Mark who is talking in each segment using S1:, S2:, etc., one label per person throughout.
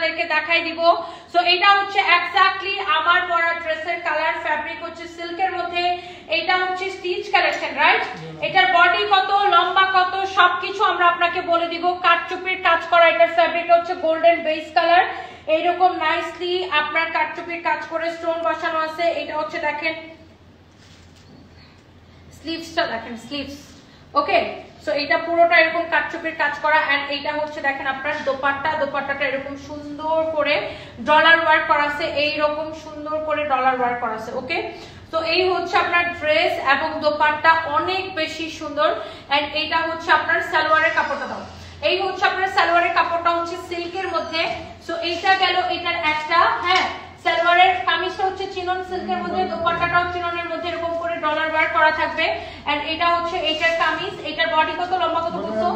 S1: আপনাদেরকে দেখাই দিব। সো এটা হচ্ছে এক্স্যাক্টলি আমার পরা ড্রেসের কালার, ফ্যাব্রিক হচ্ছে সিল্কের মধ্যে, এটা হচ্ছে স্টিচ কালেকশন, রাইট? এটার বডি কত, লম্বা কত, সবকিছু আমরা আপনাকে বলে দিব। কাটচুপির কাজ করা, এটার ফ্যাব্রিকটা হচ্ছে গোল্ডেন বেস কালার, এইরকম নাইসলি আপনার কাটচুপির কাজ করে স্টোন বসানো আছে। এটা হচ্ছে দেখেন স্লিভসটা, দেখেন স্লিভস, ওকে। সো এটা পুরোটা এরকম কাটচুপির কাজ করা, এন্ড এইটা হচ্ছে দেখেন আপনার দোপাট্টাটা এরকম সুন্দর করে ডলার ওয়ার্ক করা আছে, এইরকম সুন্দর করে ডলার ওয়ার্ক করা আছে, ওকে। তো এই হচ্ছে আপনার ড্রেস এবং দোপাট্টা অনেক বেশি সুন্দর। এন্ড এইটা হচ্ছে আপনার সালোয়ারের কাপড়টা, দাও, এই হচ্ছে আপনার সালোয়ারের কাপড়টা হচ্ছে সিল্কের মধ্যে। সো এইটা গেল এটার একটা, হ্যাঁ। সালোয়ারের কামিজটা হচ্ছে চিনন সিল্কের মধ্যে, দোপাট্টাটাও চিননের মধ্যে এরকম করে ডলার ওয়ার্ক করা থাকবে। এন্ড এটা হচ্ছে এটার কামিজ, এটার বডি কত, লম্বা কত বলছো?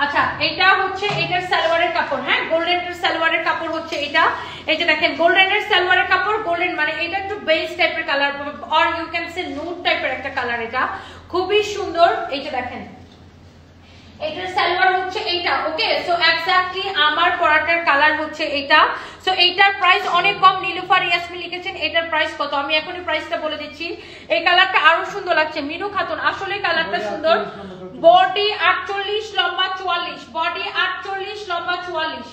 S1: আচ্ছা, এটা হচ্ছে এটার সালোয়ারের কাপড়, হ্যাঁ, গোল্ডেনের সালোয়ারের কাপড় হচ্ছে এটা। এই যে দেখেন গোল্ডেনের সালোয়ারের কাপড়, গোল্ডেন মানে এটা একটু বেজ টাইপের colour, or you can say nude টাইপের একটা কালার, এটা খুবই সুন্দর। এই যে দেখেন এটার সালোয়ার হচ্ছে এইটা, ওকে। সো এক্স্যাক্টলি আমার পরাটার কালার হচ্ছে এটা। সো এইটার প্রাইস অনেক কম, নীলুফার ইয়াসমিন লিখেছেন এটার প্রাইস কত, আমি এখনই প্রাইসটা বলে দিচ্ছি। এই কালারটা আরো সুন্দর লাগছে, মিনু খাতুন, আসলে কালারটা সুন্দর। বডি 48, লম্বা 44, বডি 48, লম্বা 44,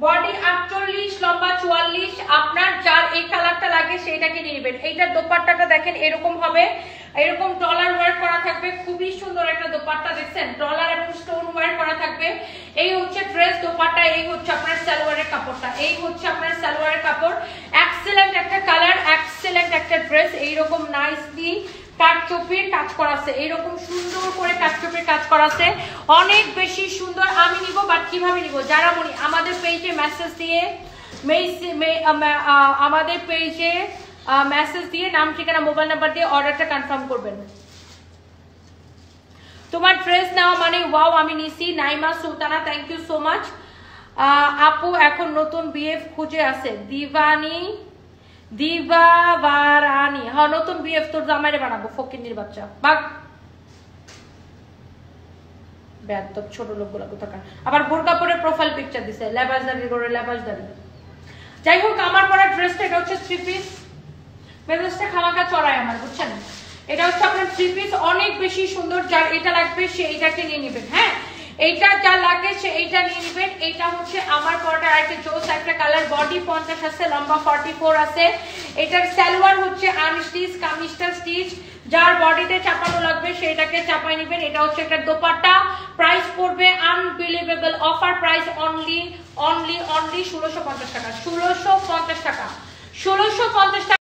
S1: বডি 48, লম্বা 44। আপনার যার এই কালারটা লাগে সেটাকে নিয়ে নেবেন। এইটার দোপাট্টাটা দেখেন এরকম হবে, এরকম ডলার ওয়ার্ক করা থাকবে, খুবই সুন্দর একটা দোপাট্টা, দেখছেন ডলার এবং স্টোন ওয়ার্ক করা থাকবে। এই হচ্ছে ড্রেস দোপাট্টা, এই হচ্ছে আপনার সালোয়ারের কাপড়টা, এই হচ্ছে আপনার সালোয়ারের কাপড়। এক্সেলেন্ট একটা কালার, এক্সেলেন্ট একটা ড্রেস, এইরকম নাইসলি কাটচুপির কাজ করা আছে, এইরকম সুন্দর করে কাটচুপির কাজ করা আছে, অনেক বেশি সুন্দর। আমি নিব, বাট কিভাবে নিব? যারা মনি আমাদের পেজে মেসেজ দিয়ে, আমাদের পেজে মেসেজ দিয়ে নাম ঠিকানা মোবাইল নাম্বার দিয়ে অর্ডারটা কনফার্ম করবেন। তোমার ড্রেস নেওয়া মানে ওয়াও, আমি নিছি। Naima Sultana, thank you so much. আপু এখন নতুন বিএফ খুঁজে আছে, দিবারানি, হ্যাঁ নতুন বিএফ তোর জামাইরে বানাবো, ফকিন্নির বাচ্চা, বাঘ বেয়াদব ছোট লোকগুলা কোথাকার। আবার বোরকা পরে প্রোফাইল পিকচার দিছে, লেবাসদারি করে লেবাসদারি। যাই হোক, আমার পরা ড্রেসটা এটা হচ্ছে 3 পিস, মেজাজটা খামাকা চড়ায় আমার, বুঝছেন? এটা হচ্ছে আপনার 3 পিস, অনেক বেশি সুন্দর। যার এটা লাগবে সে এইটাকে নিয়ে নেবেন, হ্যাঁ, এইটা যা লাগে সে এইটা নিয়ে নেবেন। এইটা হচ্ছে আমার পরাটা আরেকটা জোস একটা কালার, বডি 50 আছে, লম্বা 44 আছে। এটার সালোয়ার হচ্ছে আনস্টিচ, কামিজটা স্টিচ, যার বডিতে চাপানো লাগবে সেটাকে চাপাই নেবেন। এটা হচ্ছে একটা দোপাট্টা, প্রাইস পড়বে আনবিলিভেবল অফার প্রাইস, অনলি 1650 টাকা, 1650 টাকা, 1650 টাকা।